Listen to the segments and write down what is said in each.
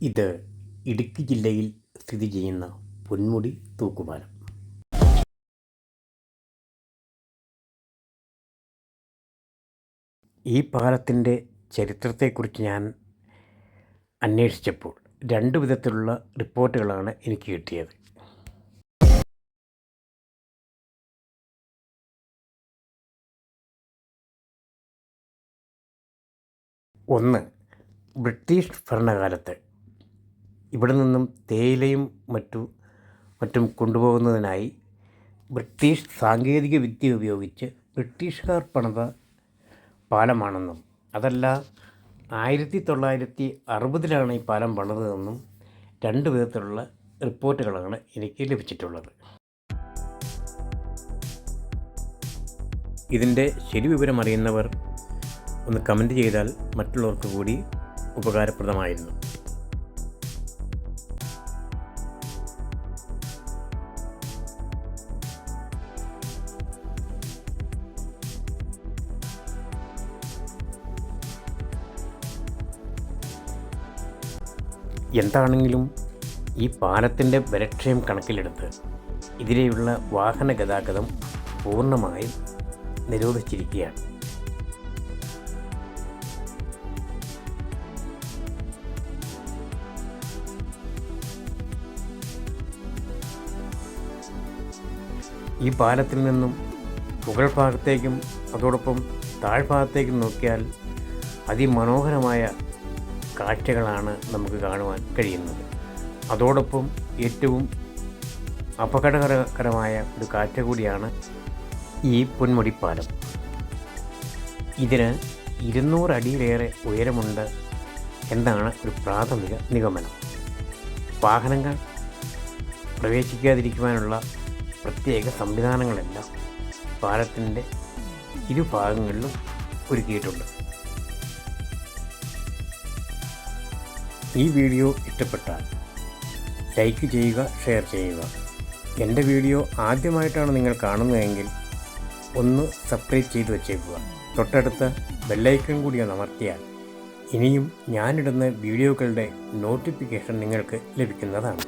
ഇത് ഇടുക്കി ജില്ലയിൽ സ്ഥിതി ചെയ്യുന്ന പൊന്മുടി തൂക്കുപാലം. ഈ പാലത്തിൻ്റെ ചരിത്രത്തെക്കുറിച്ച് ഞാൻ അന്വേഷിച്ചപ്പോൾ രണ്ട് വിധത്തിലുള്ള റിപ്പോർട്ടുകളാണ് എനിക്ക് കിട്ടിയത്. ഒന്ന്, ബ്രിട്ടീഷ് ഭരണകാലത്ത് ഇവിടെ നിന്നും തേയിലയും മറ്റും കൊണ്ടുപോകുന്നതിനായി ബ്രിട്ടീഷ് സാങ്കേതിക വിദ്യ ഉപയോഗിച്ച് ബ്രിട്ടീഷുകാർ പണിത പാലമാണെന്നും അതല്ല 1960 ഈ പാലം പണിതതെന്നും രണ്ട് വിധത്തിലുള്ള റിപ്പോർട്ടുകളാണ് എനിക്ക് ലഭിച്ചിട്ടുള്ളത്. ഇതിൻ്റെ ശരി വിവരം അറിയുന്നവർ ഒന്ന് കമൻറ്റ് ചെയ്താൽ മറ്റുള്ളവർക്ക് കൂടി ഉപകാരപ്രദമായിരുന്നു. എന്താണെങ്കിലും ഈ പാലത്തിൻ്റെ ബലക്ഷയം കണക്കിലെടുത്ത് ഇതിലെയുള്ള വാഹന ഗതാഗതം പൂർണ്ണമായും നിരോധിച്ചിരിക്കുകയാണ്. ഈ പാലത്തിൽ നിന്നും മുകൾ ഭാഗത്തേക്കും അതോടൊപ്പം താഴ്ഭാഗത്തേക്കും നോക്കിയാൽ അതിമനോഹരമായ കാഴ്ചകളാണ് നമുക്ക് കാണുവാൻ കഴിയുന്നത്. അതോടൊപ്പം ഏറ്റവും അപകടകരമായ ഒരു കാഴ്ച കൂടിയാണ് ഈ പൊന്മുടിപ്പാലം. ഇതിന് 200 അടിയിലേറെ ഉയരമുണ്ട് എന്നാണ് ഒരു പ്രാഥമിക നിഗമനം. വാഹനങ്ങൾ പ്രവേശിക്കാതിരിക്കുവാനുള്ള പ്രത്യേക സംവിധാനങ്ങളെല്ലാം പാലത്തിൻ്റെ ഇരുഭാഗങ്ങളിലും ഒരുക്കിയിട്ടുണ്ട്. ഈ വീഡിയോ ഇഷ്ടപ്പെട്ടാൽ ലൈക്ക് ചെയ്യുക, ഷെയർ ചെയ്യുക. എൻ്റെ വീഡിയോ ആദ്യമായിട്ടാണ് നിങ്ങൾ കാണുന്നതെങ്കിൽ ഒന്ന് സബ്സ്ക്രൈബ് ചെയ്ത് വച്ചേക്കുക. തൊട്ടടുത്ത ബെല്ലൈക്കൺ കൂടി ഒന്ന് അമർത്തിയാൽ ഇനിയും ഞാനിടുന്ന വീഡിയോകളുടെ നോട്ടിഫിക്കേഷൻ നിങ്ങൾക്ക് ലഭിക്കുന്നതാണ്.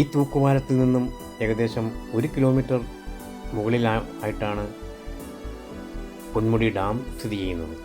ഈ തൂക്കുപാലത്തിൽ നിന്നും ഏകദേശം 1 കിലോമീറ്റർ മുകളിലായിട്ടാണ് പൊന്മുടി ഡാം സ്ഥിതി ചെയ്യുന്നത്.